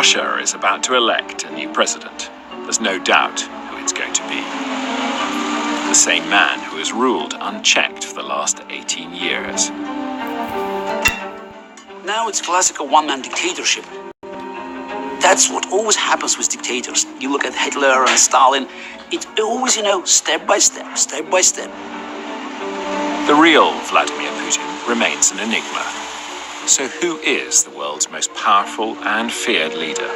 Russia is about to elect a new president. There's no doubt who it's going to be. The same man who has ruled unchecked for the last 18 years. Now it's classical one-man dictatorship. That's what always happens with dictators. You look at Hitler and Stalin, it's always, step by step, step by step. The real Vladimir Putin remains an enigma. So who is the world's most powerful and feared leader?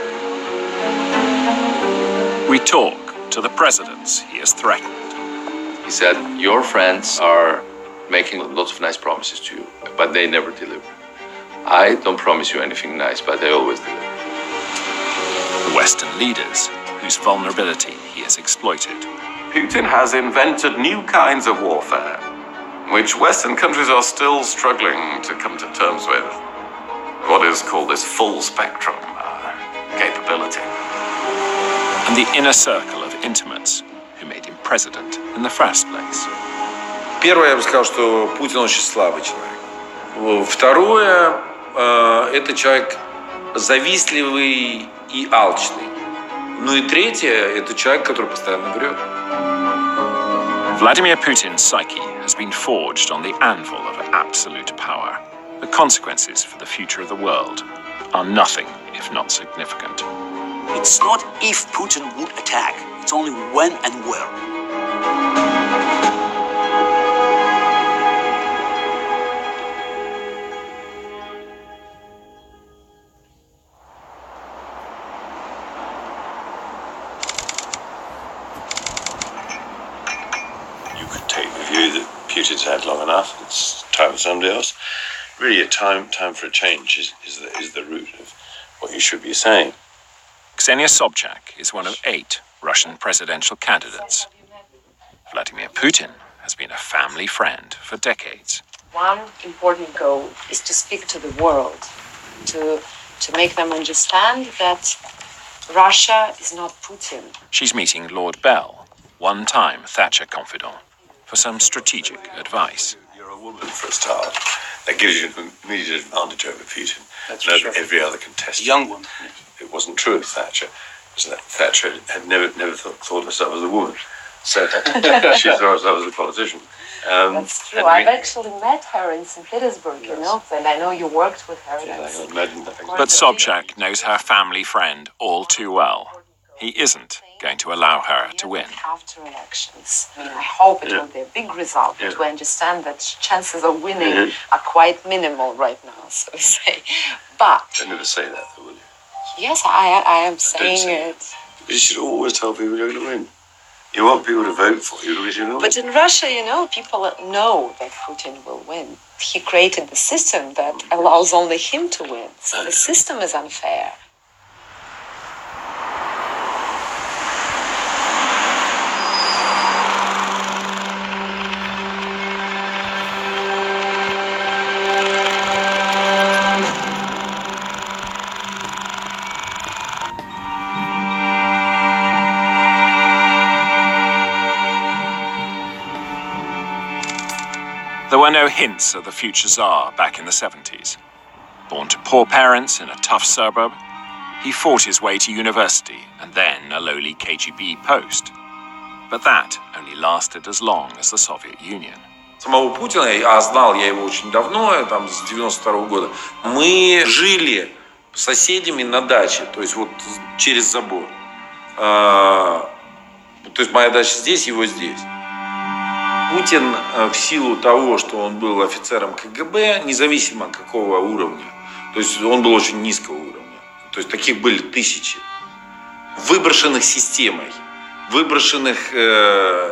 We talk to the presidents he has threatened. He said, your friends are making lots of nice promises to you, but they never deliver. I don't promise you anything nice, but they always deliver. The Western leaders whose vulnerability he has exploited. Putin has invented new kinds of warfare, which Western countries are still struggling to come to terms with. What is called this full spectrum capability. And the inner circle of intimates who made him president in the first place. Первое, я бы сказал, что Путин очень слабый человек. Второе, это человек завистливый и алчный. Ну и третье, это человек, который постоянно врет. Vladimir Putin's psyche has been forged on the anvil of absolute power. The consequences for the future of the world are nothing if not significant. It's not if Putin would attack, it's only when and where. You could take the view that Putin's had long enough, it's time for somebody else. Really, a time for a change is the root of what you should be saying. Ksenia Sobchak is one of 8 Russian presidential candidates. Vladimir Putin has been a family friend for decades. One important goal is to speak to the world, to make them understand that Russia is not Putin. She's meeting Lord Bell, one-time Thatcher confidant, for some strategic advice. You're a woman for a start. That gives you an immediate advantage over Putin and over sure. every other contestant. Young one. It wasn't true of Thatcher. Thatcher had never thought of herself as a woman. So she saw herself as a politician. That's true. I've actually met her in St Petersburg, and I know you worked with her. Yes, I can imagine that. But Sobchak knows her family friend all too well. He isn't going to allow her to win. After elections, I hope it will be a big result, but we understand that chances of winning are quite minimal right now, so to say. But Don't never say that, though, will you? yes, I am saying it. You should always tell people you're going to win. You want people to vote for you because you know. But in Russia, people know that Putin will win. He created the system that allows only him to win. So the system is unfair. There were no hints of the future Tsar back in the 70s. Born to poor parents in a tough suburb, he fought his way to university and then a lowly KGB post. But that only lasted as long as the Soviet Union. Самого Путина, а знал я его очень давно, с 92-го года, мы жили соседями на даче, то есть вот через забор. То есть моя дача здесь, его здесь. Путин в силу того, что он был офицером КГБ, независимо какого уровня, то есть он был очень низкого уровня, то есть таких были тысячи, выброшенных системой, выброшенных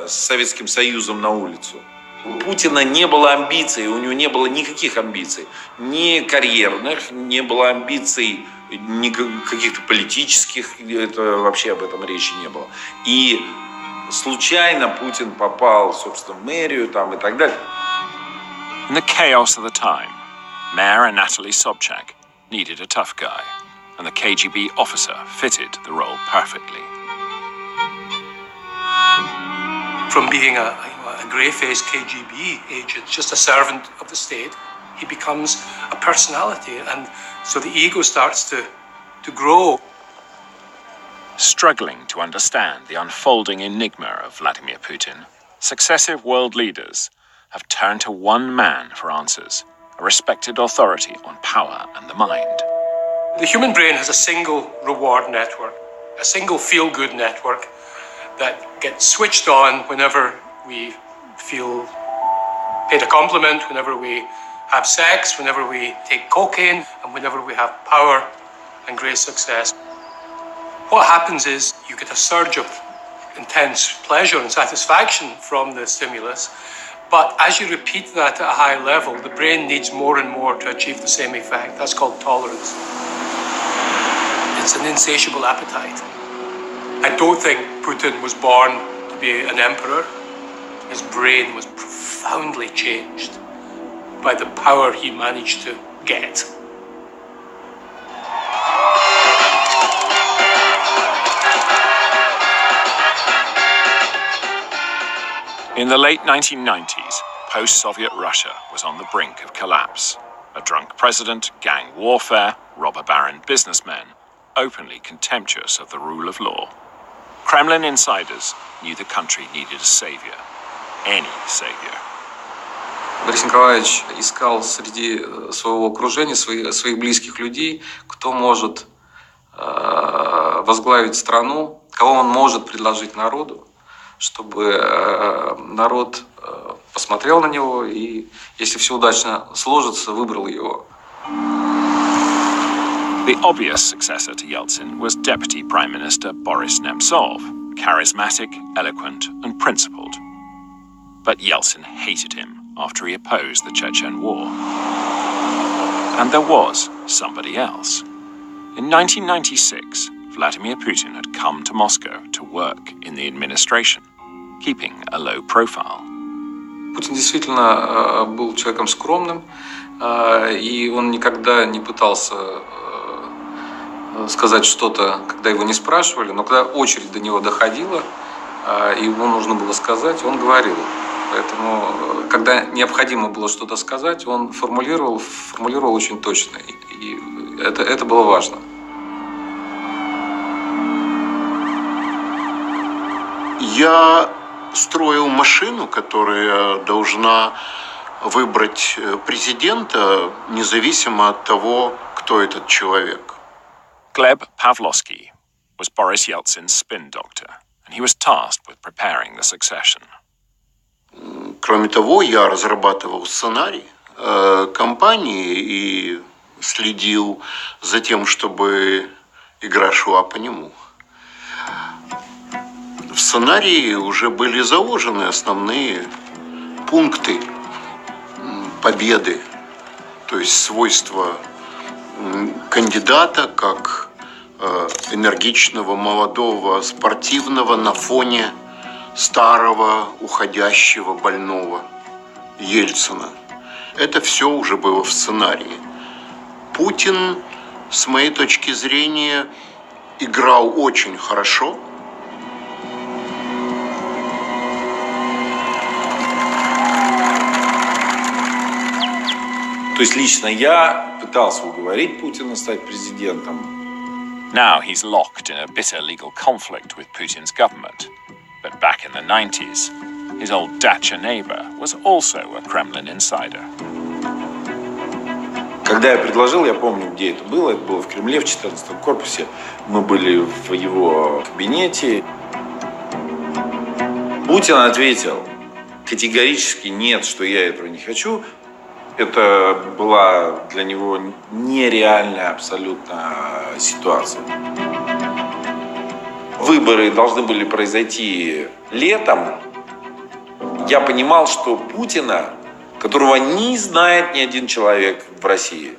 Советским Союзом на улицу. У Путина не было амбиций, у него не было никаких амбиций, ни карьерных, не было амбиций ни каких-то политических, это вообще об этом речи не было. И случайно Путин попал, собственно, в мэрию и так далее. In the chaos of the time, Mayor Anatoly Sobchak needed a tough guy, and the KGB officer fitted the role perfectly. From being a grey-faced KGB agent, just a servant of the state, he becomes a personality, and so the ego starts to grow. Struggling to understand the unfolding enigma of Vladimir Putin, successive world leaders have turned to one man for answers, a respected authority on power and the mind. The human brain has a single reward network, a single feel-good network that gets switched on whenever we feel paid a compliment, whenever we have sex, whenever we take cocaine, and whenever we have power and great success. What happens is you get a surge of intense pleasure and satisfaction from the stimulus, but as you repeat that at a high level, the brain needs more and more to achieve the same effect. That's called tolerance. It's an insatiable appetite. I don't think Putin was born to be an emperor. His brain was profoundly changed by the power he managed to get. In the late 1990s, post-Soviet Russia was on the brink of collapse. A drunk president, gang warfare, robber baron businessmen, openly contemptuous of the rule of law. Kremlin insiders knew the country needed a savior. Any savior. Борис Николаевич искал среди своего окружения, своих близких людей, кто может возглавить страну, кого он может предложить народу, чтобы народ посмотрел на него и, если все удачно сложится, выбрал его. The obvious successor to Yeltsin was Deputy Prime Minister Boris Nemtsov, charismatic, eloquent, and principled. But Yeltsin hated him after he opposed the Chechen War. And there was somebody else. In 1996, Vladimir Putin had come to Moscow to work in the administration, keeping a low profile. Путин действительно был человеком скромным, и он никогда не пытался сказать что-то, когда его не спрашивали, но когда очередь до него доходила, и ему нужно было сказать, он говорил. Поэтому, когда необходимо было что-то сказать, он формулировал очень точно, и это было важно. Я строил машину, которая должна выбрать президента, независимо от того, кто этот человек. Gleb Pavlovsky was Boris Yeltsin's spin doctor, and he was tasked with preparing the succession. Кроме того, я разрабатывал сценарий кампании и следил за тем, чтобы игра шла по нему. В сценарии уже были заложены основные пункты победы, то есть свойства кандидата как энергичного, молодого, спортивного на фоне старого, уходящего, больного Ельцина. Это все уже было в сценарии. Путин, с моей точки зрения, играл очень хорошо. То есть лично я пытался уговорить Путина стать президентом. Now he's locked in a bitter legal conflict with Putin's government. But back in the 90s, his old dacha neighbor was also a Kremlin insider. Когда я предложил, я помню, где это было в Кремле, в 14-м корпусе. Мы были в его кабинете. Путин ответил категорически нет, что я этого не хочу. Это была для него нереальная абсолютно ситуация. Выборы должны были произойти летом. Я понимал, что Путина, которого не знает ни один человек в России,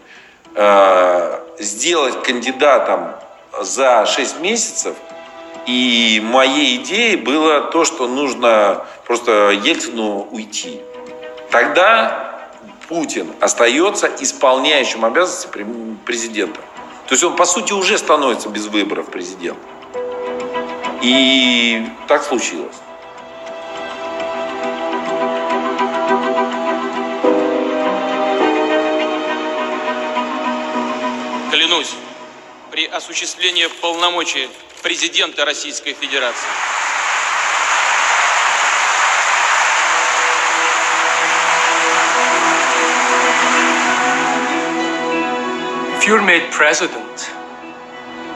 сделать кандидатом за 6 месяцев. И моей идеей было то, что нужно просто Ельцину уйти. Тогда Путин остается исполняющим обязанности президента. То есть он, по сути, уже становится без выборов президентом. И так случилось. Клянусь, при осуществлении полномочий президента Российской Федерации. If you're made president,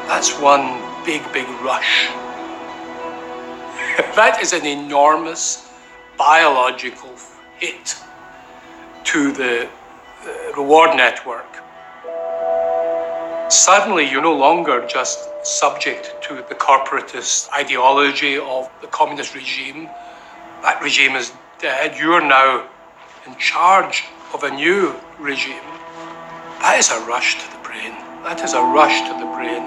that's one big rush. That is an enormous biological hit to the reward network. Suddenly, you're no longer just subject to the corporatist ideology of the communist regime. That regime is dead. You're now in charge of a new regime. That is a rush to the brain. That is a rush to the brain.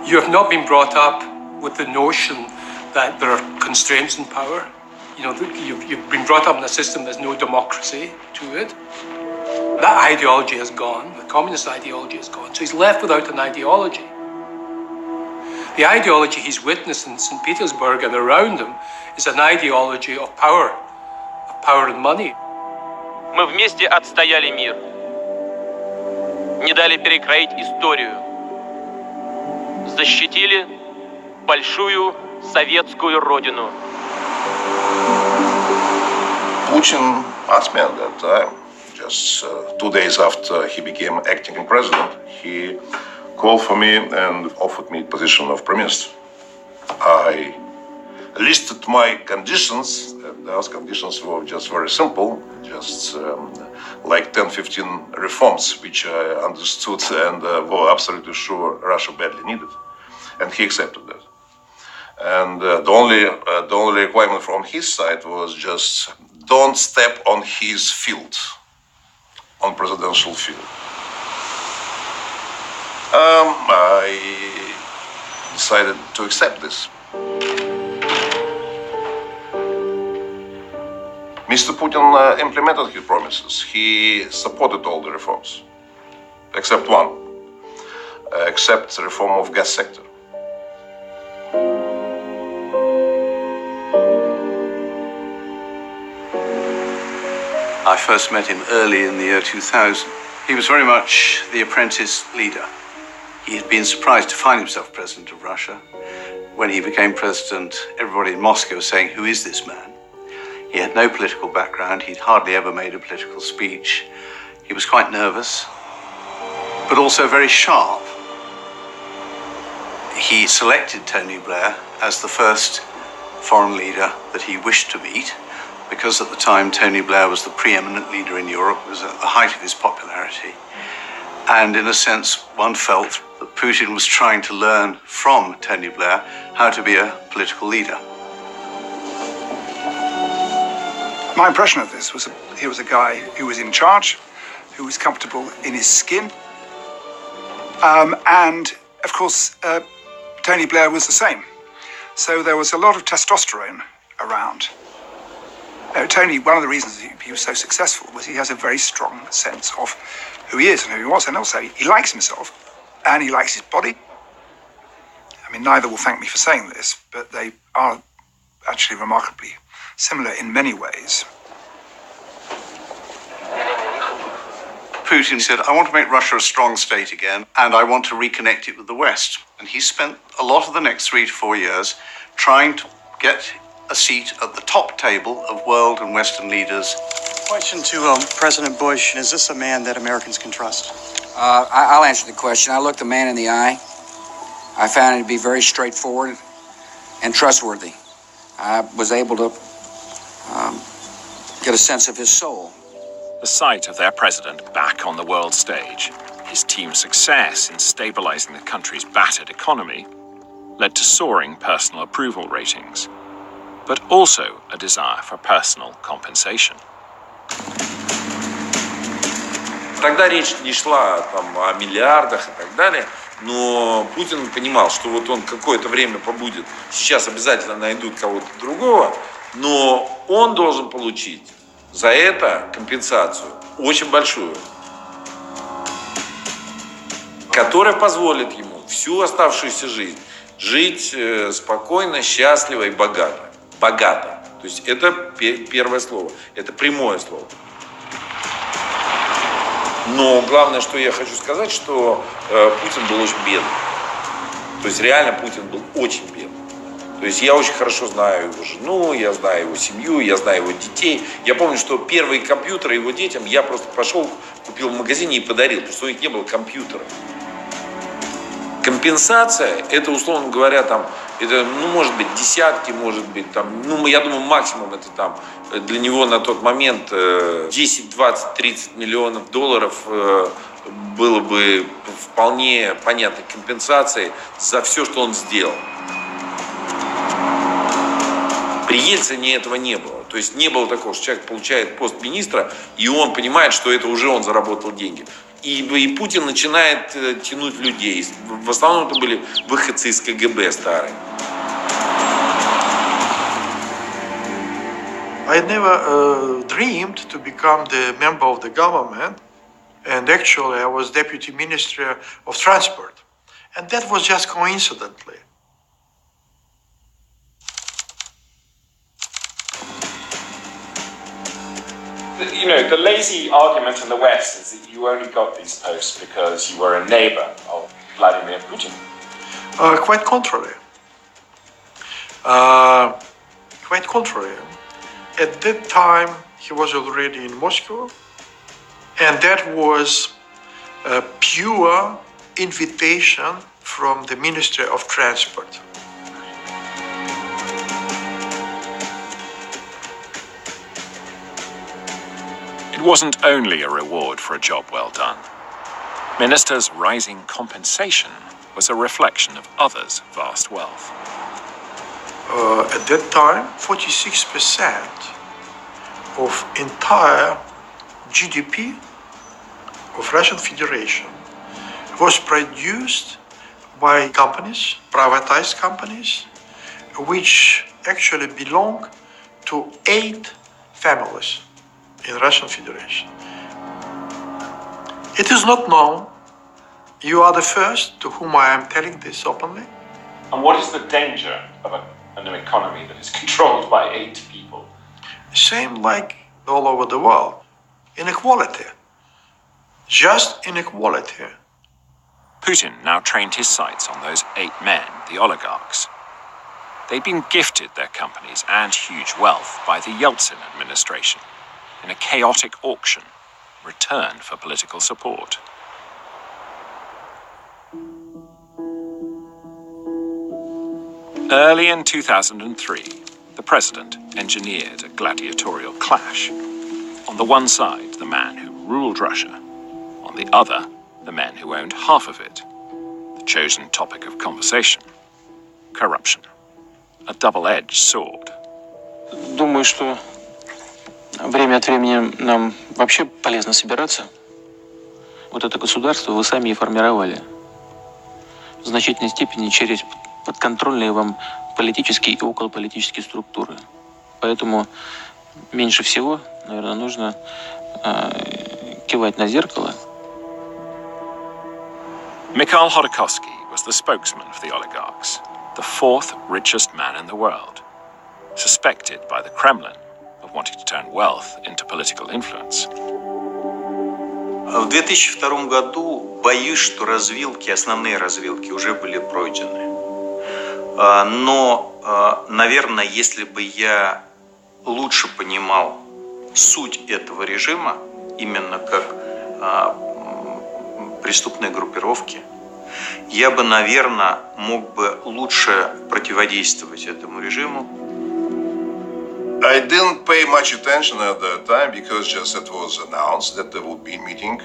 You have not been brought up with the notion that there are constraints in power. You know, you've been brought up in a system there's no democracy to it. That ideology has gone, the communist ideology has gone, so he's left without an ideology. The ideology he's witnessed in St Petersburg and around him is an ideology of power and money. Мы вместе отстояли мир, не дали перекроить историю, защитили большую советскую родину. Putin asked me at that time, just 2 days after he became acting president, he called for me and offered me the position of Prime Minister. I listed my conditions, and those conditions were just very simple, just like 10-15 reforms, which I understood and were absolutely sure Russia badly needed. And he accepted that. And the only requirement from his side was just don't step on his field, on presidential field. I decided to accept this. Mr. Putin implemented his promises. He supported all the reforms, except one, except the reform of gas sector. I first met him early in the year 2000. He was very much the apprentice leader. He had been surprised to find himself president of Russia. When he became president, everybody in Moscow was saying, "Who is this man?" He had no political background. He'd hardly ever made a political speech. He was quite nervous, but also very sharp. He selected Tony Blair as the first foreign leader that he wished to meet, because at the time Tony Blair was the preeminent leader in Europe, was at the height of his popularity. And in a sense, one felt that Putin was trying to learn from Tony Blair how to be a political leader. My impression of this was he was a guy who was in charge, who was comfortable in his skin. And of course, Tony Blair was the same. So there was a lot of testosterone around. Tony, one of the reasons he was so successful was he has a very strong sense of who he is and who he was. And also, he likes himself and he likes his body. I mean, neither will thank me for saying this, but they are actually remarkably similar in many ways. Putin said, "I want to make Russia a strong state again, and I want to reconnect it with the West." And he spent a lot of the next 3 to 4 years trying to get a seat at the top table of world and Western leaders. Question to President Bush, is this a man that Americans can trust? I'll answer the question. I looked the man in the eye. I found him to be very straightforward and trustworthy. I was able to get a sense of his soul. The sight of their president back on the world stage, his team's success in stabilizing the country's battered economy, led to soaring personal approval ratings, but also a desire for personal compensation. Тогда речь не шла там о миллиардах и так далее, но Путин понимал, что вот он какое-то время побудет, сейчас обязательно найдут кого-то другого, но он должен получить за это компенсацию очень большую, которая позволит ему всю оставшуюся жизнь жить спокойно, счастливо и богато. Богато. То есть это первое слово, это прямое слово. Но главное, что я хочу сказать, что Путин был очень бедный. То есть реально Путин был очень бедный. То есть я очень хорошо знаю его жену, я знаю его семью, я знаю его детей. Я помню, что первые компьютеры его детям я просто пошел, купил в магазине и подарил, потому что у них не было компьютеров. Компенсация, это, условно говоря, там, это, ну, может быть, десятки, может быть, там, ну, я думаю, максимум это там для него на тот момент 10, 20, 30 миллионов долларов было бы вполне понятной компенсацией за все, что он сделал. При Ельцине этого не было. То есть не было такого, что человек получает пост министра, и он понимает, что это уже он заработал деньги. И Путин начинает тянуть людей. В основном это были выходцы из КГБ старые. I never dreamed to become the member of the government, and actually I was deputy minister of transport, and that was just coincidentally. You know, the lazy argument in the West is that you only got these posts because you were a neighbor of Vladimir Putin. Quite contrary. Quite contrary. At that time, he was already in Moscow, and that was a pure invitation from the Ministry of Transport. It wasn't only a reward for a job well done. Ministers' rising compensation was a reflection of others' vast wealth. At that time, 46% of entire GDP of Russian Federation was produced by companies, privatized companies, which actually belong to 8 families in Russian Federation. It is not known. You are the first to whom I am telling this openly. And what is the danger of an economy that is controlled by 8 people? Same like all over the world. Inequality. Just inequality. Putin now trained his sights on those 8 men, the oligarchs. They'd been gifted their companies and huge wealth by the Yeltsin administration in a chaotic auction, return for political support. Early in 2003, the president engineered a gladiatorial clash. On the one side, the man who ruled Russia. On the other, the men who owned half of it. The chosen topic of conversation: corruption. A double-edged sword. Думаю, что время от времени нам вообще полезно собираться. Вот это государство вы сами и формировали. В значительной степени через подконтрольные вам политические и околополитические структуры. Поэтому меньше всего, наверное, нужно кивать на зеркало. Mikhail Khordokovsky was the spokesman for the oligarchs, the 4th richest man in the world, suspected by the Kremlin of wanting to turn wealth into political influence. В 2002 году боюсь, что развилки, основные развилки уже были пройдены. Но, наверное, если бы я лучше понимал суть этого режима, именно как преступной группировки, я бы, наверное, мог бы лучше противодействовать этому режиму. I didn't pay much attention at that time because just it was announced that there would be a meeting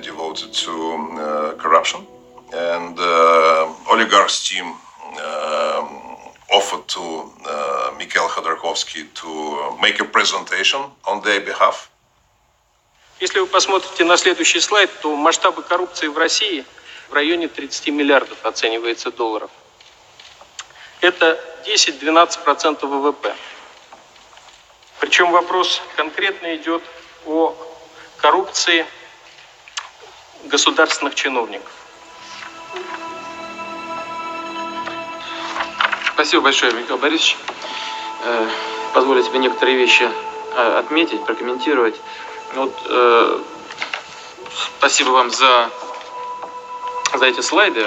devoted to corruption, and oligarchs team offered to Mikhail Khordokovsky to make a presentation on their behalf. Если вы посмотрите на следующий слайд, то масштабы коррупции в России в районе 30 миллиардов оценивается долларов. Это 10-12% ВВП. Причем вопрос конкретно идет о коррупции государственных чиновников. Спасибо большое, Михаил Борисович. Позволю себе некоторые вещи отметить, прокомментировать. Вот, спасибо вам за эти слайды.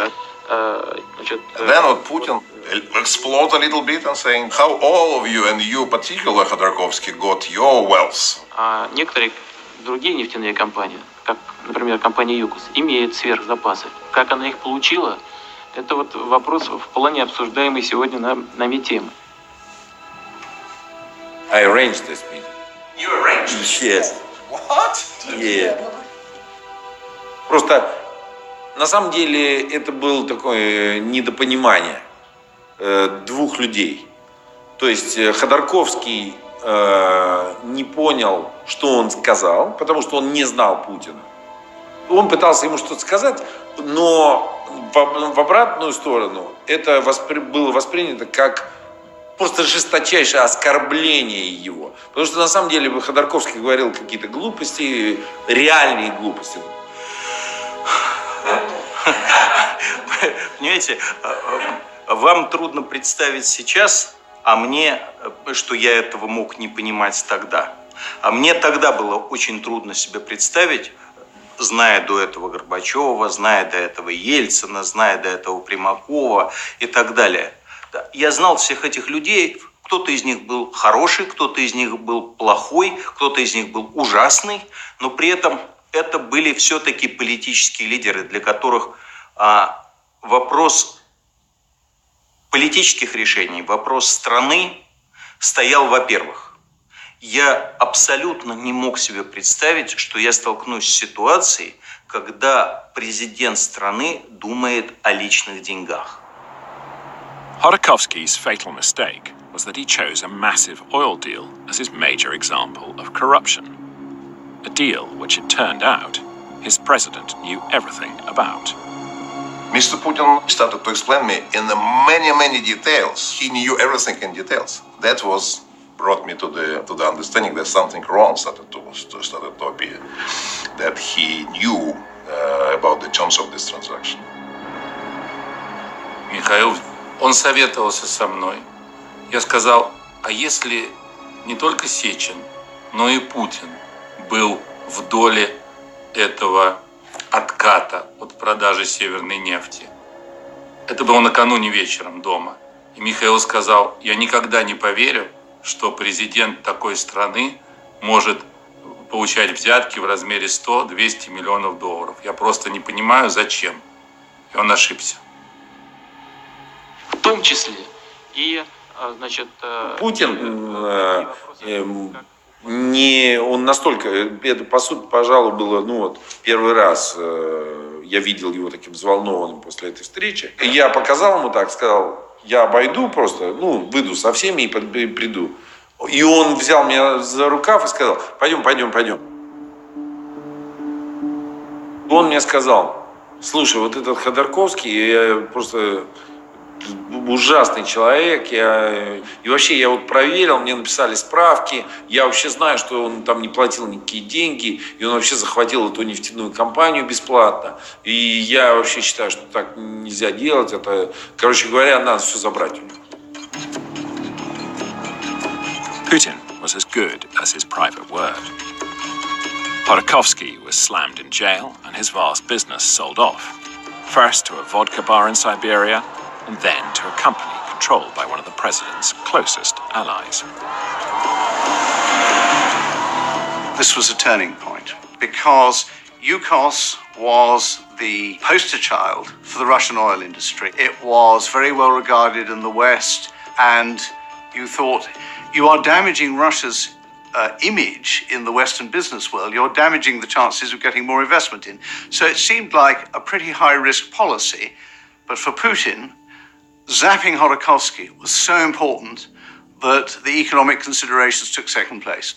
Then what Putin exploded a little bit and saying how all of you, and you particular, Khodorkovsky, got your wealth. А некоторые другие нефтяные компании, как, например, компания ЮКОС, имеют сверхзапасы. Как она их получила, это вот вопрос вполне обсуждаемый сегодня нами темы. I arranged this meeting. You arranged this? Yes. What? Yeah. Просто на самом деле это было такое недопонимание двух людей. То есть Ходорковский не понял, что он сказал, потому что он не знал Путина. Он пытался ему что-то сказать, но в обратную сторону это было воспринято как просто жесточайшее оскорбление его. Потому что на самом деле Ходорковский говорил какие-то глупости, реальные глупости. Понимаете, вам трудно представить сейчас, а мне, что я этого мог не понимать тогда. А мне тогда было очень трудно себе представить, зная до этого Горбачева, зная до этого Ельцина, зная до этого Примакова и так далее. Я знал всех этих людей, кто-то из них был хороший, кто-то из них был плохой, кто-то из них был ужасный, но при этом это были все-таки политические лидеры, для которых вопрос политических решений, вопрос страны стоял, во-первых. Я абсолютно не мог себе представить, что я столкнусь с ситуацией, когда президент страны думает о личных деньгах. Khodorkovsky's fatal mistake was that he chose a massive oil deal as his major example of corruption. A deal which, it turned out, his president knew everything about. Mr. Putin started to explain me in the many details. He knew everything in details. That was brought me to the understanding that something wrong started to appear. That he knew about the terms of this transaction. Михаил, он советовался со мной. Я сказал, а если не только Сечин, но и Путин был в доле этого отката от продажи северной нефти. Это было накануне вечером дома. И Михаил сказал, я никогда не поверю, что президент такой страны может получать взятки в размере 100-200 миллионов долларов. Я просто не понимаю, зачем. И он ошибся. В том числе и, значит... Путин он настолько, это по сути, пожалуй, было, первый раз я видел его таким взволнованным после этой встречи. И я показал ему так, сказал, я обойду просто, выйду со всеми и приду. И он взял меня за рукав и сказал, пойдем. Он мне сказал, слушай, вот этот Ходорковский, я просто... ужасный человек, и вообще я вот проверил, мне написали справки, я вообще знаю, что он там не платил никакие деньги, и он вообще захватил эту нефтяную компанию бесплатно, и я вообще считаю, что так нельзя делать, это, короче говоря, надо все забрать у него. Putin was as good as his private word. Khodorkovsky was slammed in jail and his vast business sold off, first to a vodka bar in Siberia, and then to a company controlled by one of the president's closest allies. This was a turning point because UKOS was the poster child for the Russian oil industry. It was very well regarded in the West, and you thought, you are damaging Russia's image in the Western business world. You're damaging the chances of getting more investment in. So it seemed like a pretty high-risk policy, but for Putin, zapping Khodorkovsky was so important that the economic considerations took second place.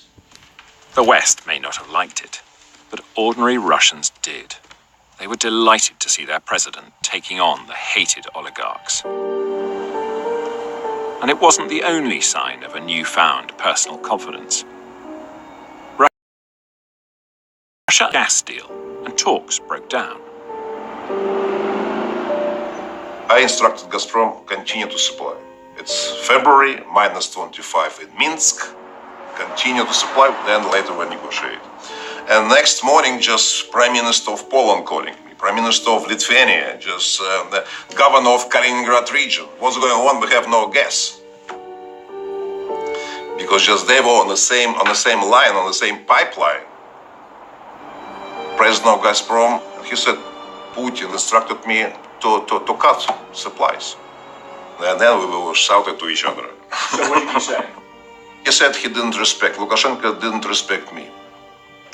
The West may not have liked it, but ordinary Russians did. They were delighted to see their president taking on the hated oligarchs. And it wasn't the only sign of a newfound personal confidence. Russia gas deal and talks broke down. I instructed Gazprom continue to supply. It's February, -25 in Minsk. Continue to supply, then later we negotiate. And next morning, just Prime Minister of Poland calling me. Prime Minister of Lithuania, just the governor of Kaliningrad region. What's going on? We have no gas. Because just they were on the same line, on the same pipeline. President of Gazprom, he said, Putin instructed me to cut supplies. And then we were shouted to each other. So what did he say? He said he didn't respect, Lukashenko didn't respect me.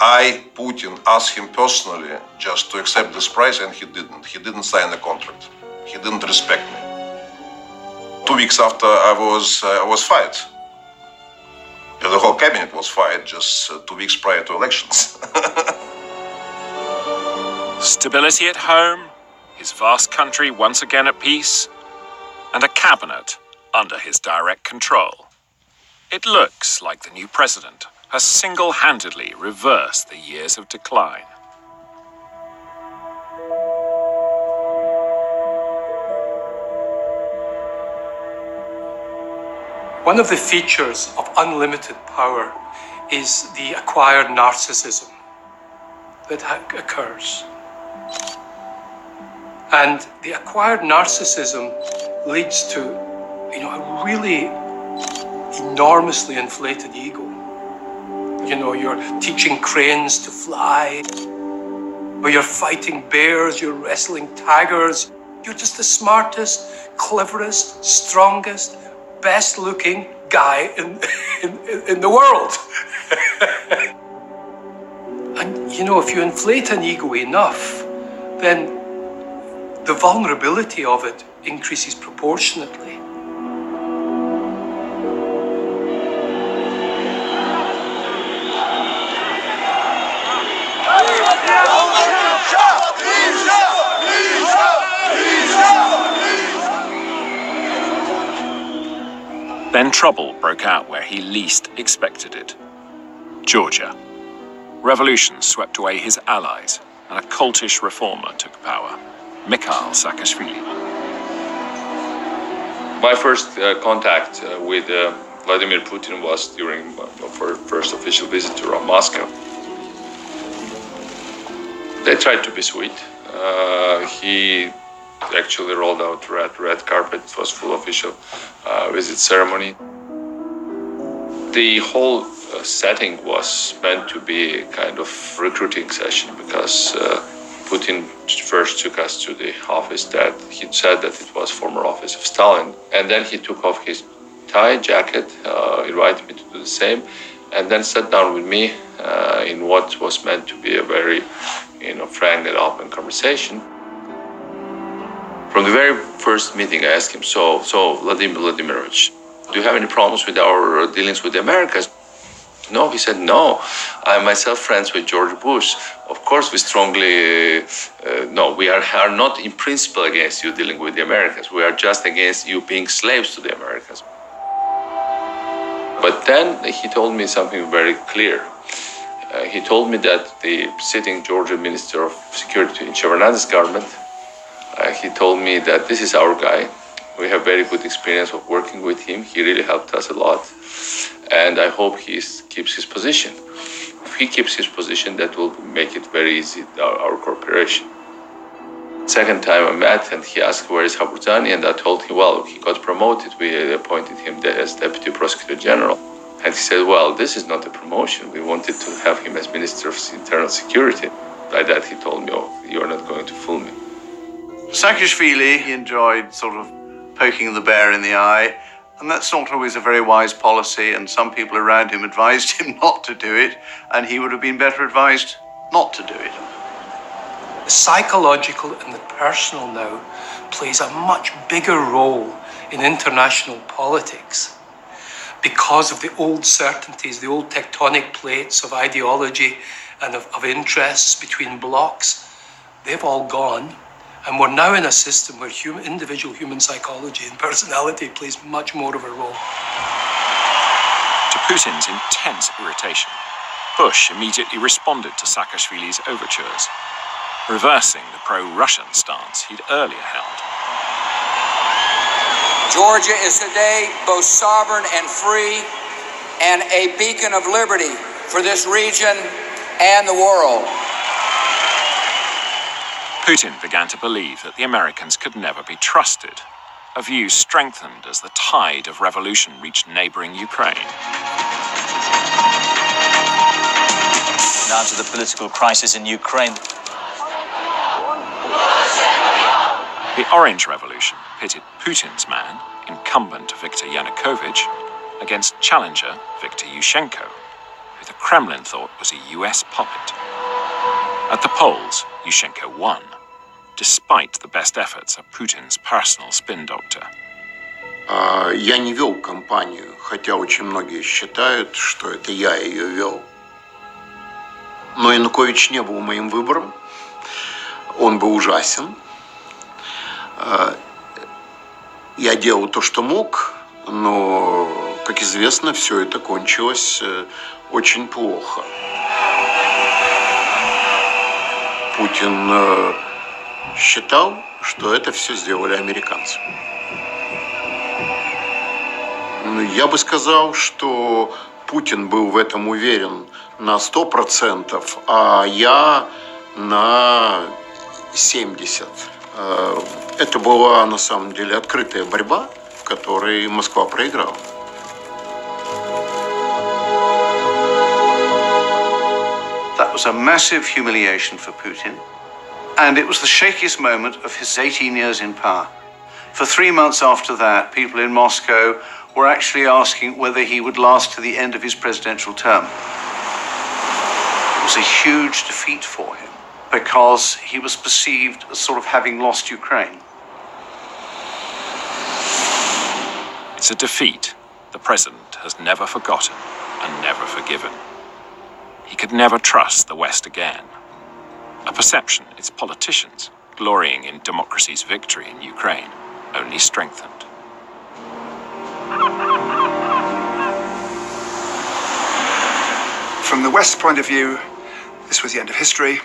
I, Putin, asked him personally just to accept this price, and he didn't. He didn't sign the contract. He didn't respect me. 2 weeks after I was fired. The whole cabinet was fired just 2 weeks prior to elections. Stability at home, his vast country once again at peace, and a cabinet under his direct control. It looks like the new president has single-handedly reversed the years of decline. One of the features of unlimited power is the acquired narcissism that occurs. And the acquired narcissism leads to, a really enormously inflated ego. You're teaching cranes to fly, or you're fighting bears, you're wrestling tigers. You're just the smartest, cleverest, strongest, best-looking guy in the world. And, if you inflate an ego enough, then the vulnerability of it increases proportionately. Then trouble broke out where he least expected it. Georgia. Revolution swept away his allies, and a cultish reformer took power, Mikhail Saakashvili. My first contact with Vladimir Putin was during my first official visit to Moscow. They tried to be sweet. He actually rolled out red carpet. It was full official visit ceremony. The whole setting was meant to be a kind of recruiting session because Putin first took us to the office that he said that it was former office of Stalin. And then he took off his tie, jacket, invited me to do the same, and then sat down with me in what was meant to be a very frank and open conversation. From the very first meeting, I asked him, so Vladimir Vladimirovich, do you have any problems with our dealings with the Americans? No, he said, no. I'm myself friends with George Bush. Of course, we strongly, no, we are not in principle against you dealing with the Americans. We are just against you being slaves to the Americans. But then he told me something very clear. He told me that the sitting Georgian Minister of Security in Shevardnadze's government, he told me that this is our guy. We have very good experience of working with him. He really helped us a lot. And I hope he keeps his position. If he keeps his position, that will make it very easy, our cooperation. Second time I met and he asked, where is Habrzani? And I told him, well, he got promoted. We appointed him as Deputy Prosecutor General. And he said, well, this is not a promotion. We wanted to have him as Minister of Internal Security. By that he told me, oh, you're not going to fool me. Saakashvili enjoyed sort of poking the bear in the eye, and that's not always a very wise policy, and some people around him advised him not to do it, and he would have been better advised not to do it. The psychological and the personal now plays a much bigger role in international politics because of the old certainties, the old tectonic plates of ideology and of interests between blocs. They've all gone. And we're now in a system where individual human psychology and personality plays much more of a role. To Putin's intense irritation, Bush immediately responded to Saakashvili's overtures, reversing the pro-Russian stance he'd earlier held. Georgia is today both sovereign and free and a beacon of liberty for this region and the world. Putin began to believe that the Americans could never be trusted, a view strengthened as the tide of revolution reached neighboring Ukraine. Now to the political crisis in Ukraine. The Orange Revolution pitted Putin's man, incumbent Viktor Yanukovych, against challenger Viktor Yushchenko, who the Kremlin thought was a US puppet. At the polls, Yushchenko won, despite the best efforts of Putin's personal spin doctor. Я не вел кампанию, хотя очень многие считают, что это я ее вел. Но Янукович не был моим выбором. Он был ужасен. Я делал то, что мог, но, как известно, все это кончилось очень плохо. Путин считал, что это все сделали американцы. Я бы сказал, что Путин был в этом уверен на 100%, а я на 70%. Это была на самом деле открытая борьба, в которой Москва проиграла. That was a massive humiliation for Putin, and it was the shakiest moment of his 18 years in power. For 3 months after that, people in Moscow were actually asking whether he would last to the end of his presidential term. It was a huge defeat for him because he was perceived as sort of having lost Ukraine. It's a defeat the president has never forgotten and never forgiven. He could never trust the West again. A perception its politicians, glorying in democracy's victory in Ukraine, only strengthened. From the West's point of view, this was the end of history.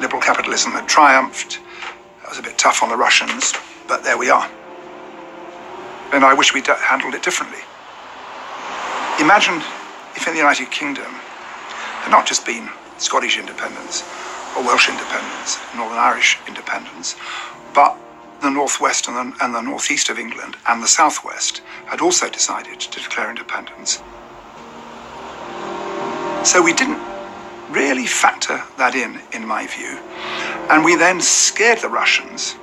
Liberal capitalism had triumphed. That was a bit tough on the Russians, but there we are. And I wish we'd handled it differently. Imagine if in the United Kingdom had not just been Scottish independence or Welsh independence, Northern Irish independence, but the northwest and the northeast of England and the southwest had also decided to declare independence. So we didn't really factor that in my view. And we then scared the Russians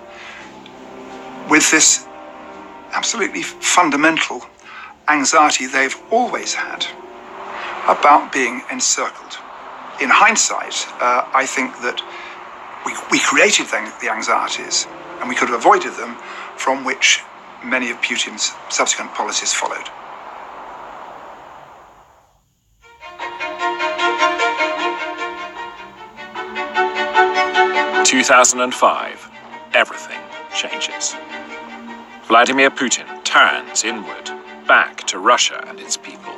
with this absolutely fundamental anxiety they've always had about being encircled. In hindsight, I think that we created the anxieties and we could have avoided them, from which many of Putin's subsequent policies followed. In 2005, everything changes. Vladimir Putin turns inward, back to Russia and its people.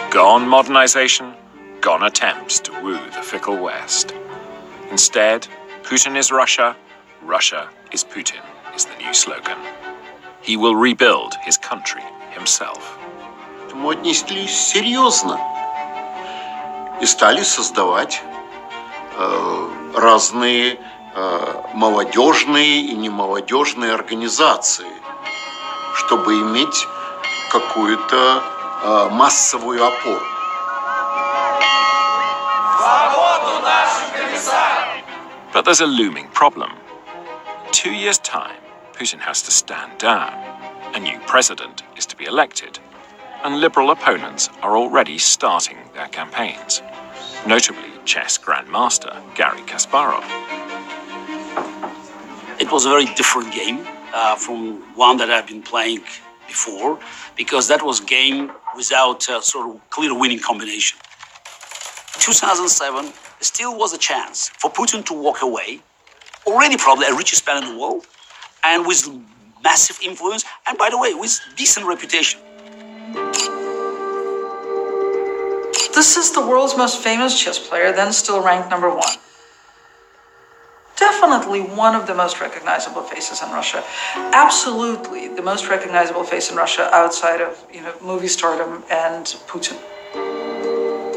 Gone modernization, gone attempts to woo the fickle West. Instead, Putin is Russia, Russia is Putin is the new slogan. He will rebuild his country himself. Мы отнеслись серьезно и стали создавать разные молодежные и немолодежные организации, чтобы иметь какую-то массовую опору. But there's a looming problem. In 2 years' time, Putin has to stand down. A new president is to be elected, and liberal opponents are already starting their campaigns, notably chess grandmaster Gary Kasparov. It was a very different game from one that I've been playing before, because that was a game without a sort of clear winning combination. 2007 still was a chance for Putin to walk away, already probably the richest man in the world, and with massive influence, and by the way, with decent reputation. This is the world's most famous chess player, then still ranked number 1. Definitely one of the most recognizable faces in Russia. Absolutely the most recognizable face in Russia outside of, movie stardom and Putin.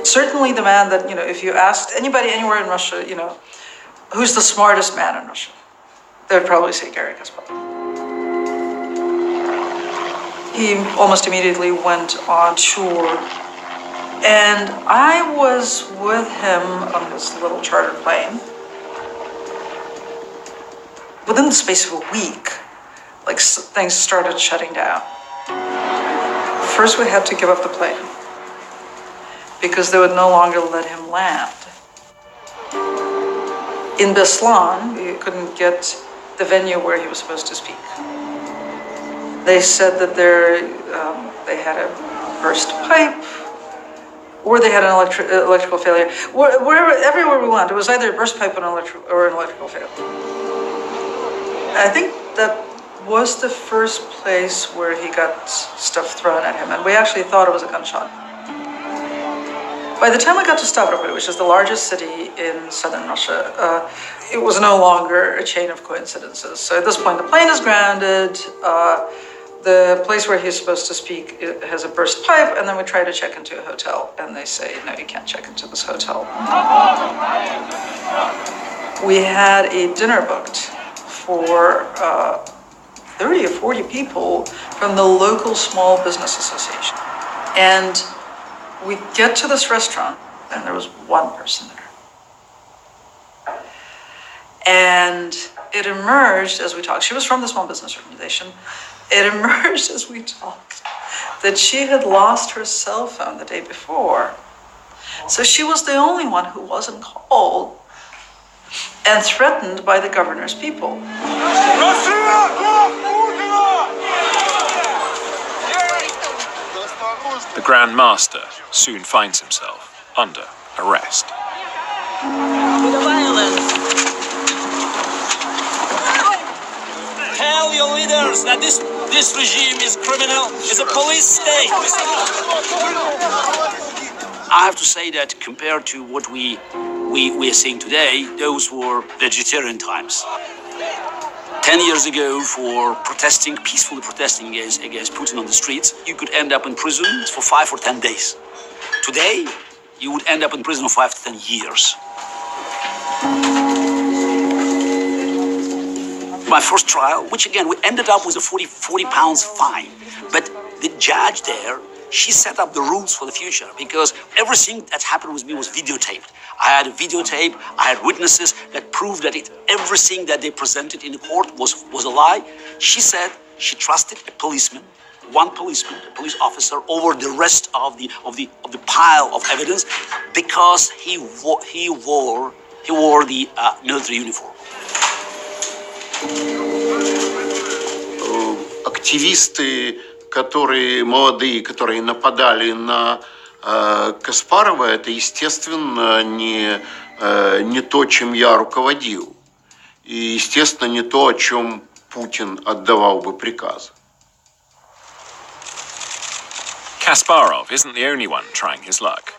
Certainly the man that, if you asked anybody anywhere in Russia, who's the smartest man in Russia? They would probably say Gary Kasparov. He almost immediately went on tour, and I was with him on this little chartered plane. Within the space of a week, like things started shutting down. First, we had to give up the plane because they would no longer let him land. In Beslan, we couldn't get the venue where he was supposed to speak. They said that they had a burst pipe, or they had an electrical failure. Everywhere we went, it was either a burst pipe or an electrical failure. I think that was the first place where he got stuff thrown at him, and we actually thought it was a gunshot. By the time we got to Stavropol, which is the largest city in southern Russia, it was no longer a chain of coincidences. So at this point, the plane is grounded, the place where he's supposed to speak has a burst pipe, and then we try to check into a hotel, and they say, no, you can't check into this hotel. We had a dinner booked for 30 or 40 people from the local small business association. And we get to this restaurant, and there was one person there. And it emerged as we talked. She was from the small business organization. It emerged as we talked that she had lost her cell phone the day before. So she was the only one who wasn't called and threatened by the governor's people. The Grand Master soon finds himself under arrest. Tell your leaders that this regime is criminal, is a police state. I have to say that compared to what we are seeing today, those were vegetarian times. 10 years ago, for peacefully protesting against Putin on the streets, you could end up in prison for 5 or 10 days. Today, you would end up in prison for 5 to 10 years. My first trial, which again, we ended up with a 40 pounds fine. But the judge there, she set up the rules for the future because everything that happened with me was videotaped. I had a videotape, I had witnesses that proved that everything that they presented in the court was a lie. She said she trusted a policeman, one policeman, a police officer, over the rest of the pile of evidence because he wore the military uniform. Активисты, которые молодые, которые нападали на Каспарова, это, естественно, не то, чем я руководил. И, естественно, не то, о чем Путин отдавал бы приказы. Kasparov isn't the only one trying his luck.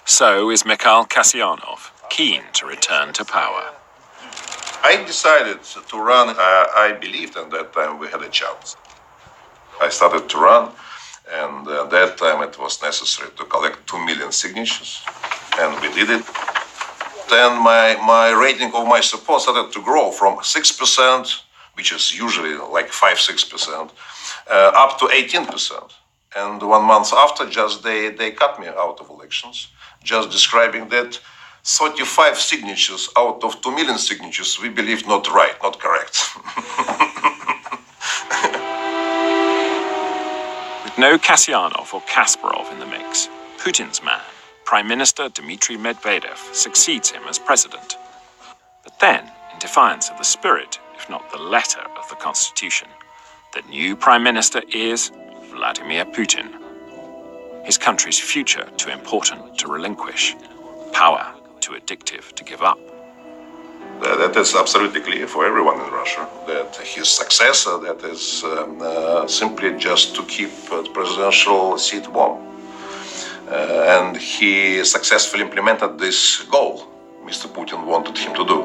So is Mikhail Khordokovsky, keen to return to power. I decided to run. I believed at that time we had a chance. I started to run, and at that time it was necessary to collect 2 million signatures, and we did it. Then my rating of my support started to grow from 6%, which is usually like 5-6%, up to 18%. And 1 month after, just they cut me out of elections, just describing that 35 signatures out of 2 million signatures we believe not right, not correct. With no Kasyanov or Kasparov in the mix, Putin's man, Prime Minister Dmitry Medvedev, succeeds him as president. But then, in defiance of the spirit, if not the letter of the Constitution, the new Prime Minister is Vladimir Putin. His country's future too important to relinquish, power too addictive to give up. That is absolutely clear for everyone in Russia, that his successor, that is simply just to keep the presidential seat warm. And he successfully implemented this goal Mr. Putin wanted him to do.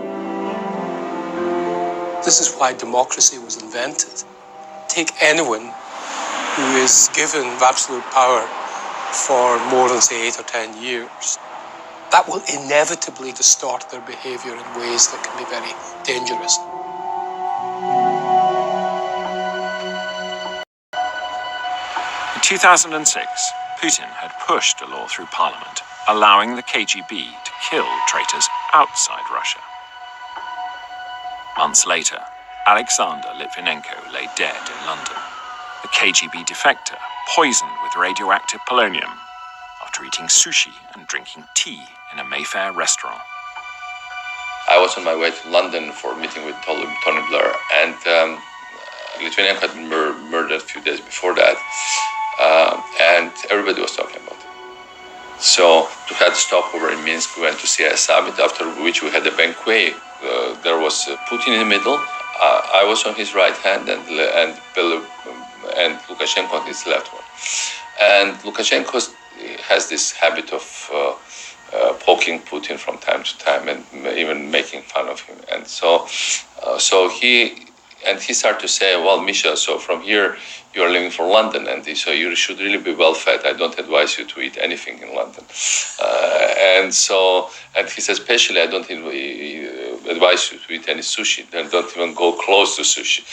This is why democracy was invented. Take anyone who is given absolute power for more than, say, 8 or 10 years. that will inevitably distort their behavior in ways that can be very dangerous. In 2006, Putin had pushed a law through parliament, allowing the KGB to kill traitors outside Russia. Months later, Alexander Litvinenko lay dead in London. The KGB defector poisoned with radioactive polonium after eating sushi and drinking tea in a Mayfair restaurant. I was on my way to London for a meeting with Tony Blair, and Litvinenko had been murdered a few days before that, and everybody was talking about it. So we had a stopover in Minsk. We went to see a summit, after which we had a banquet. There was Putin in the middle. I was on his right hand, and Lukashenko on his left one. And Lukashenko has this habit of poking Putin from time to time and even making fun of him. And so he started to say, well, Misha, so from here you are leaving for London, and so you should really be well fed. I don't advise you to eat anything in London. And he says, especially I don't advise you to eat any sushi. Then don't even go close to sushi.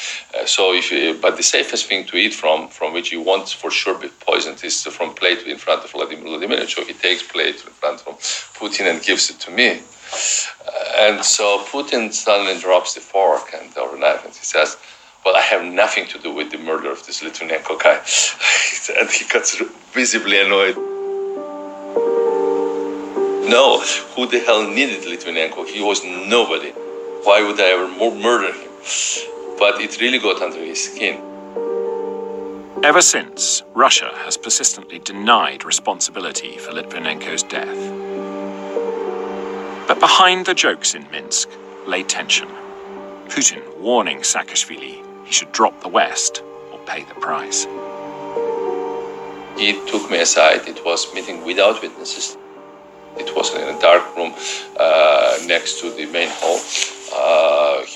But the safest thing to eat from which you won't for sure be poisoned is from plate in front of Vladimir. So he takes plate in front of Putin and gives it to me. And so Putin suddenly drops the fork and the knife, and he says, well, I have nothing to do with the murder of this Litvinenko guy. And he got visibly annoyed. No, who the hell needed Litvinenko? He was nobody. Why would I ever murder him? But it really got under his skin. Ever since, Russia has persistently denied responsibility for Litvinenko's death. But behind the jokes in Minsk lay tension. Putin warning Saakashvili he should drop the West or pay the price. He took me aside. It was meeting without witnesses. It was in a dark room next to the main hall.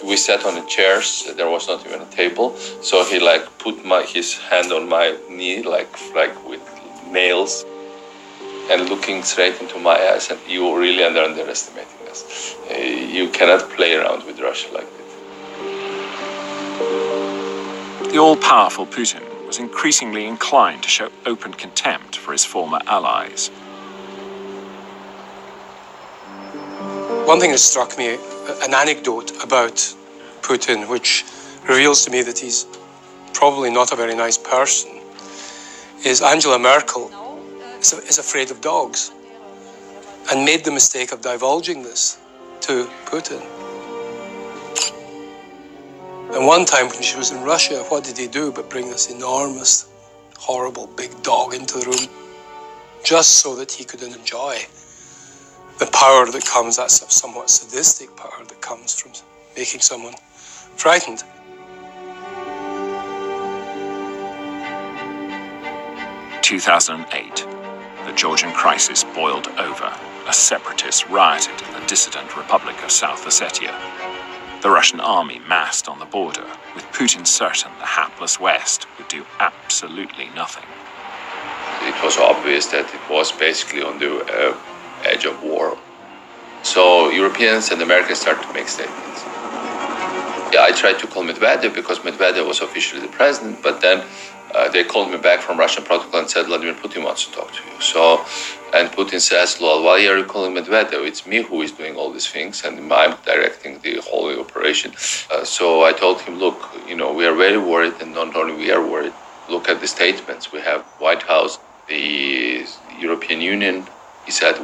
We sat on the chairs. There was not even a table. So he put his hand on my knee like with nails, and looking straight into my eyes. And you are really underestimating us. You cannot play around with Russia like that. The all-powerful Putin was increasingly inclined to show open contempt for his former allies. One thing that struck me, an anecdote about Putin, which reveals to me that he's probably not a very nice person, is Angela Merkel is afraid of dogs and made the mistake of divulging this to Putin. And one time when she was in Russia, what did he do but bring this enormous, horrible big dog into the room just so that he could enjoy the power that comes, that somewhat sadistic power that comes from making someone frightened. In 2008, the Georgian crisis boiled over as separatists rioted in the dissident Republic of South Ossetia. The Russian army massed on the border, with Putin certain the hapless West would do absolutely nothing. It was obvious that it was basically on the edge of war. So Europeans and Americans started to make statements. Yeah, I tried to call Medvedev because Medvedev was officially the president, but then they called me back from Russian protocol and said, Vladimir Putin wants to talk to you. And Putin says, well, why are you calling Medvedev? It's me who is doing all these things, and I'm directing the whole operation. So I told him, look, we are very worried, and not only we are worried, look at the statements. We have White House, the European Union. He said,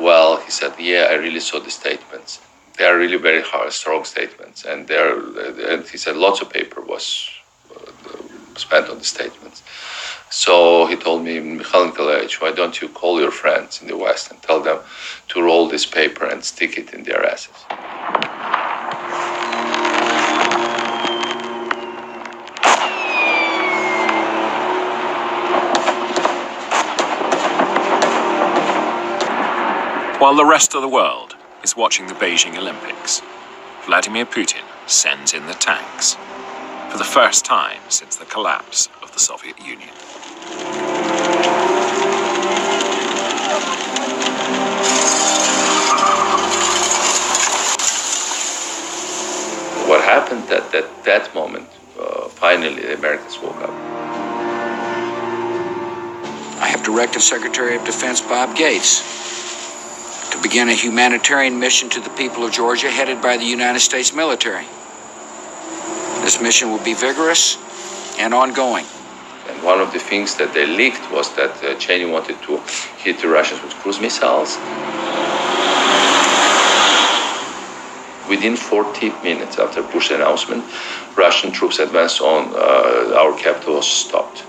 yeah, I really saw the statements. They are really very strong statements. And he said lots of paper was spent on the statements. So he told me, Mikhail Nikolaevich, why don't you call your friends in the West and tell them to roll this paper and stick it in their asses? While the rest of the world is watching the Beijing Olympics, Vladimir Putin sends in the tanks for the first time since the collapse of the Soviet Union. moment, at that moment, finally the Americans woke up. I have directed Secretary of Defense Bob Gates to begin a humanitarian mission to the people of Georgia headed by the United States military. This mission will be vigorous and ongoing. And one of the things that they leaked was that Cheney wanted to hit the Russians with cruise missiles. Within 40 minutes after Bush's announcement, Russian troops advanced on our capital was stopped.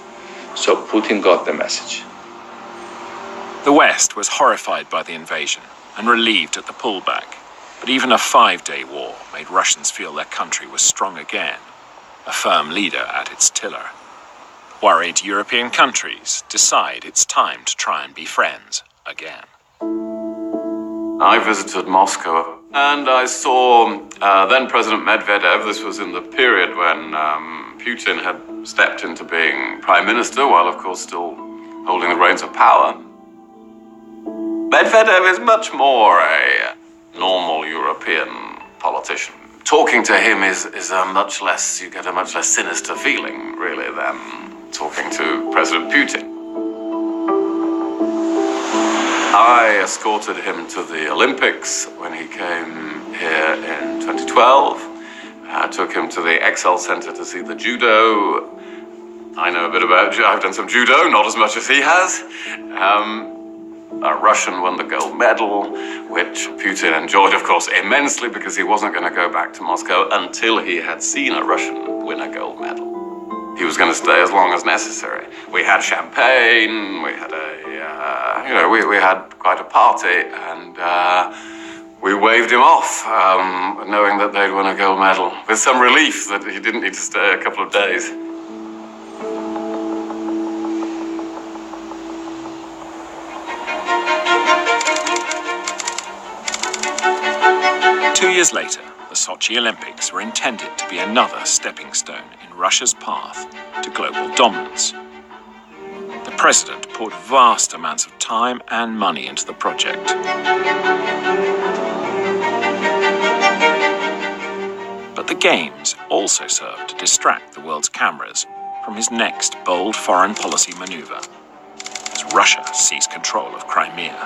So Putin got the message. The West was horrified by the invasion and relieved at the pullback. But even a 5-day war made Russians feel their country was strong again, a firm leader at its tiller. Worried European countries decide it's time to try and be friends again. I visited Moscow and I saw then President Medvedev. This was in the period when Putin had stepped into being prime minister, while of course still holding the reins of power. Medvedev is much more a normal European politician. Talking to him is a much less, you get a much less sinister feeling, really, than talking to President Putin. I escorted him to the Olympics when he came here in 2012. I took him to the Excel Center to see the judo. I know a bit about judo. I've done some judo, not as much as he has. A Russian won the gold medal, which Putin enjoyed, of course, immensely because he wasn't going to go back to Moscow until he had seen a Russian win a gold medal. He was going to stay as long as necessary. We had champagne, we had we had quite a party, and we waved him off, knowing that they'd won a gold medal, with some relief that he didn't need to stay a couple of days. Two years later, the Sochi Olympics were intended to be another stepping stone in Russia's path to global dominance. The president poured vast amounts of time and money into the project. But the Games also served to distract the world's cameras from his next bold foreign policy maneuver, as Russia seized control of Crimea.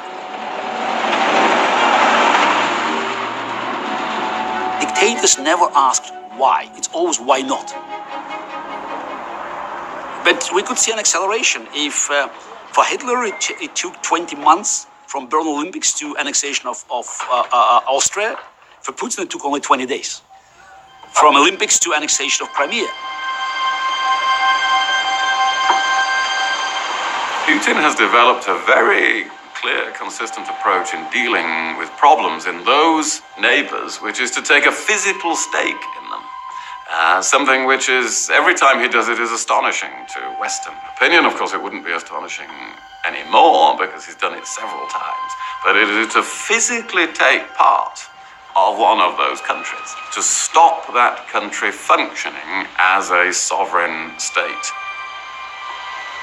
Dictators never asked why. It's always why not. But we could see an acceleration if, for Hitler, it took 20 months from Berlin Olympics to annexation of Austria. For Putin, it took only 20 days. From Olympics to annexation of Crimea. Putin has developed a very clear, consistent approach in dealing with problems in those neighbors, which is to take a physical stake in them. Something which is, every time he does it, is astonishing to Western opinion. Of course, it wouldn't be astonishing anymore because he's done it several times. But it is to physically take part of one of those countries, to stop that country functioning as a sovereign state.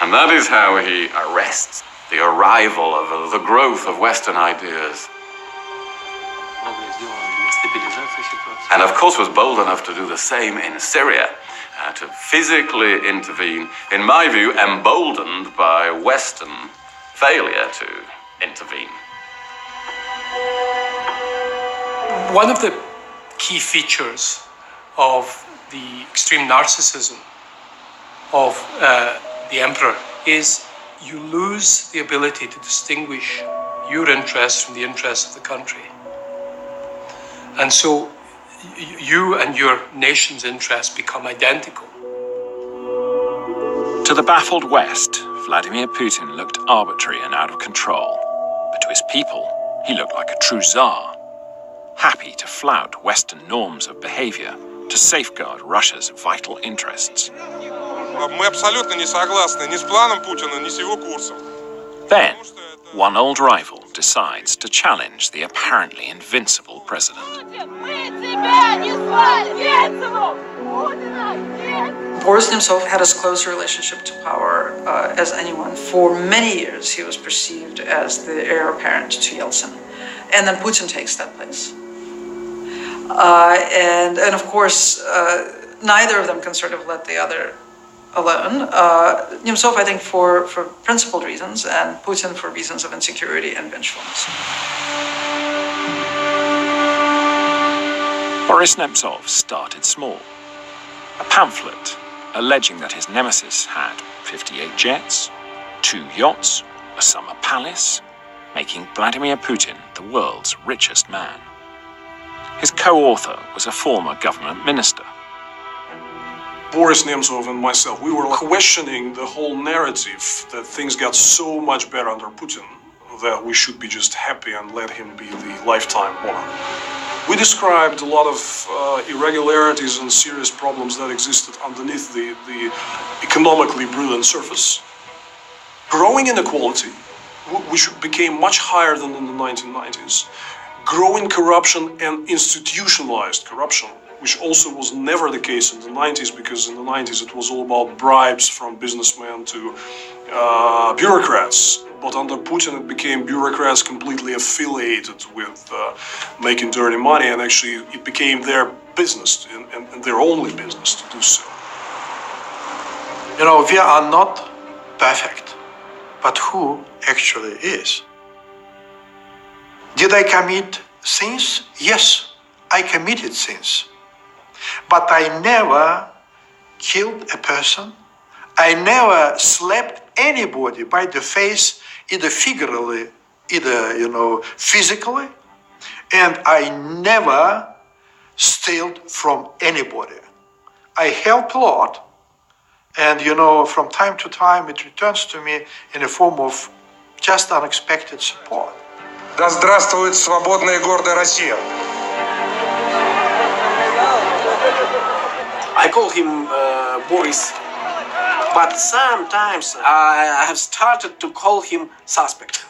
And that is how he arrests the arrival of the growth of Western ideas. And of course was bold enough to do the same in Syria, to physically intervene, in my view, emboldened by Western failure to intervene. One of the key features of the extreme narcissism of the emperor is you lose the ability to distinguish your interests from the interests of the country. And so you and your nation's interests become identical. To the baffled West, Vladimir Putin looked arbitrary and out of control. But to his people, he looked like a true Tsar, happy to flout Western norms of behavior to safeguard Russia's vital interests. Мы абсолютно не согласны ни с планом Путина, ни с его курсом. Then, one old rival decides to challenge the apparently invincible president. Boris himself had as close a relationship to power as anyone. For many years, he was perceived as the heir apparent to Yeltsin. And then Putin takes that place. And of course, neither of them can sort of let the other alone. Nemtsov, I think, for principled reasons, and Putin for reasons of insecurity and vengefulness. Boris Nemtsov started small. A pamphlet alleging that his nemesis had 58 jets, 2 yachts, a summer palace, making Vladimir Putin the world's richest man. His co-author was a former government minister. Boris Nemtsov and myself, we were questioning the whole narrative that things got so much better under Putin that we should be just happy and let him be the lifetime monarch. We described a lot of irregularities and serious problems that existed underneath the economically brilliant surface. Growing inequality, which became much higher than in the 1990s, growing corruption and institutionalized corruption, which also was never the case in the 90s, because in the 90s it was all about bribes from businessmen to bureaucrats. But under Putin it became bureaucrats completely affiliated with making dirty money, and actually it became their business and their only business to do so. You know, we are not perfect, but who actually is? Did I commit sins? Yes, I committed sins. But I never killed a person. I never slapped anybody by the face, either figuratively, either, physically. And I never stole from anybody. I help a lot. And, from time to time, it returns to me in a form of just unexpected support. Да здравствует свободная и гордая Россия! I call him Boris, but sometimes I have started to call him suspect.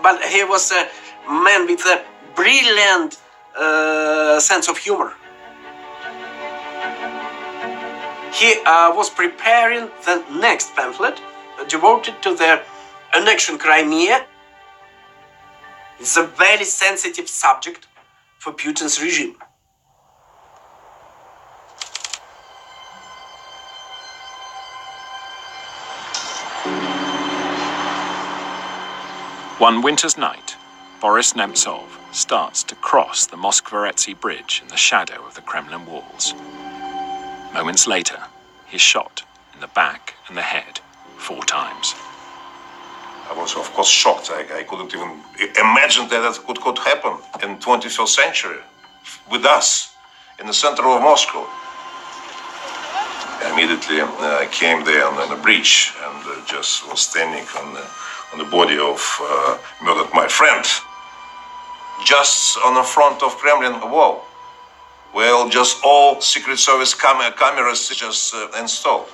But he was a man with a brilliant sense of humor. He was preparing the next pamphlet devoted to the annexion Crimea. It's a very sensitive subject for Putin's regime. One winter's night, Boris Nemtsov starts to cross the Moskvoretsky Bridge in the shadow of the Kremlin walls. Moments later, he's shot in the back and the head 4 times. I was, of course, shocked. I couldn't even imagine that could happen in the 21st century with us in the center of Moscow. I immediately came there on the bridge and just was standing on the body of murdered my friend, just on the front of Kremlin wall. Well, just all Secret Service cameras just installed.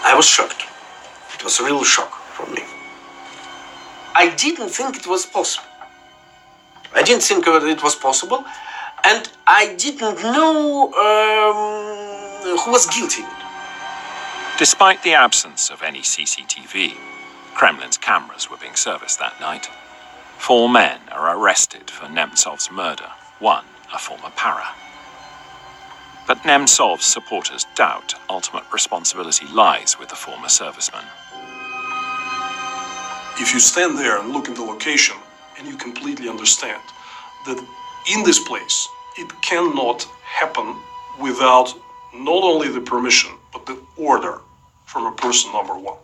I was shocked. It was a real shock for me. I didn't think it was possible. I didn't think it was possible, and I didn't know who was guilty. Despite the absence of any CCTV, Kremlin's cameras were being serviced that night. 4 men are arrested for Nemtsov's murder, 1 a former para. But Nemtsov's supporters doubt ultimate responsibility lies with the former serviceman. If you stand there and look at the location, and you completely understand that in this place, it cannot happen without not only the permission, but the order from a person number 1.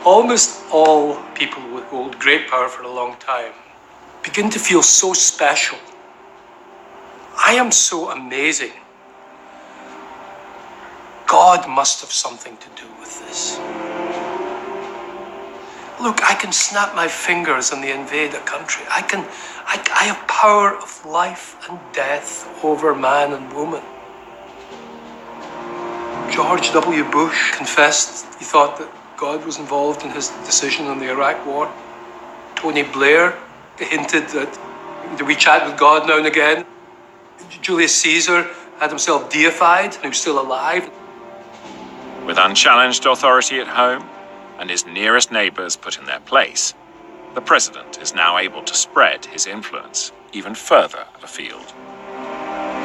Almost all people who hold great power for a long time begin to feel so special. I am so amazing. God must have something to do with this. Look, I can snap my fingers and invade a country. I have power of life and death over man and woman. George W. Bush confessed he thought that God was involved in his decision on the Iraq War. Tony Blair hinted that we chat with God now and again. Julius Caesar had himself deified, and he was still alive. With unchallenged authority at home and his nearest neighbors put in their place, the president is now able to spread his influence even further afield.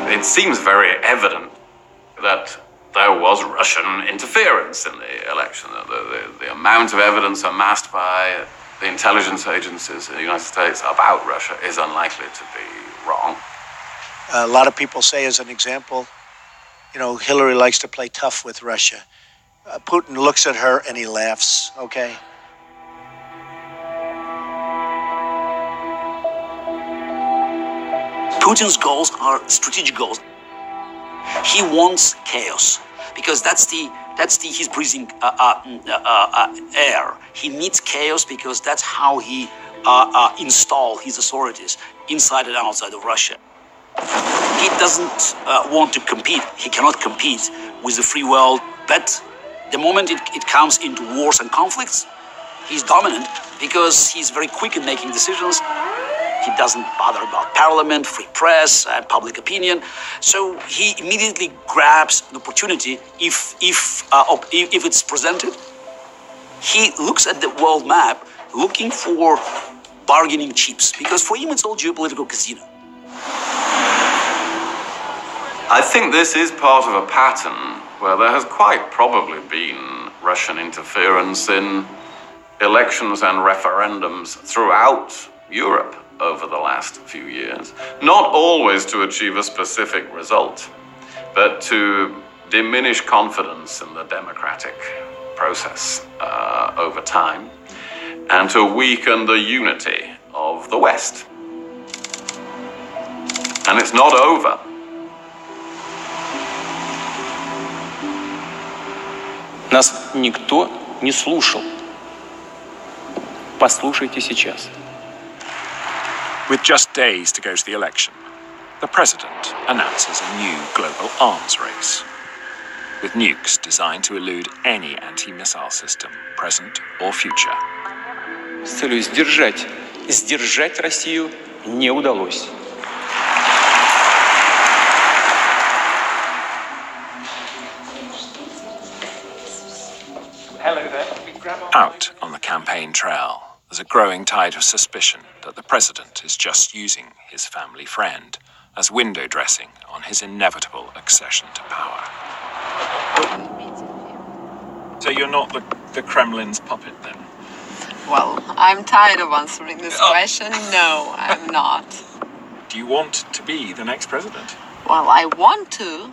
It seems very evident that there was Russian interference in the election. The amount of evidence amassed by the intelligence agencies in the United States about Russia is unlikely to be wrong. A lot of people say, as an example, Hillary likes to play tough with Russia. Putin looks at her and he laughs, okay? Putin's goals are strategic goals. He wants chaos because he's breathing air. He needs chaos because that's how he install his authorities inside and outside of Russia. He doesn't want to compete. He cannot compete with the free world. But the moment it comes into wars and conflicts, he's dominant because he's very quick in making decisions. He doesn't bother about parliament, free press, and public opinion. So he immediately grabs an opportunity if it's presented. He looks at the world map looking for bargaining chips because for him it's all geopolitical casino. I think this is part of a pattern where there has quite probably been Russian interference in elections and referendums throughout Europe over the last few years. Not always to achieve a specific result, but to diminish confidence in the democratic process over time, and to weaken the unity of the West. And it's not over. Нас никто не слушал. Послушайте сейчас. With just days to go to the election, the president announces a new global arms race, with nukes designed to elude any anti-missile system, present or future. С целью сдержать Россию не удалось. Out on the campaign trail, there's a growing tide of suspicion that the president is just using his family friend as window dressing on his inevitable accession to power. So you're not the Kremlin's puppet then? Well, I'm tired of answering this question. No, I'm not. Do you want to be the next president? Well, I want to,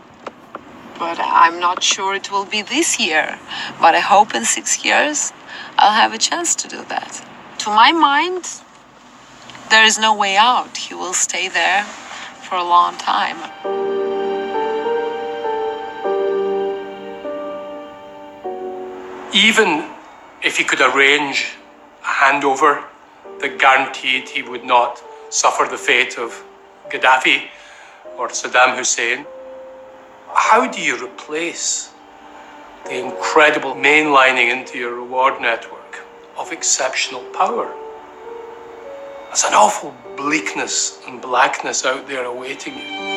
but I'm not sure it will be this year. But I hope in 6 years I'll have a chance to do that. To my mind, there is no way out. He will stay there for a long time. Even if he could arrange a handover that guaranteed he would not suffer the fate of Gaddafi or Saddam Hussein, how do you replace the incredible mainlining into your reward network of exceptional power? There's an awful bleakness and blackness out there awaiting you.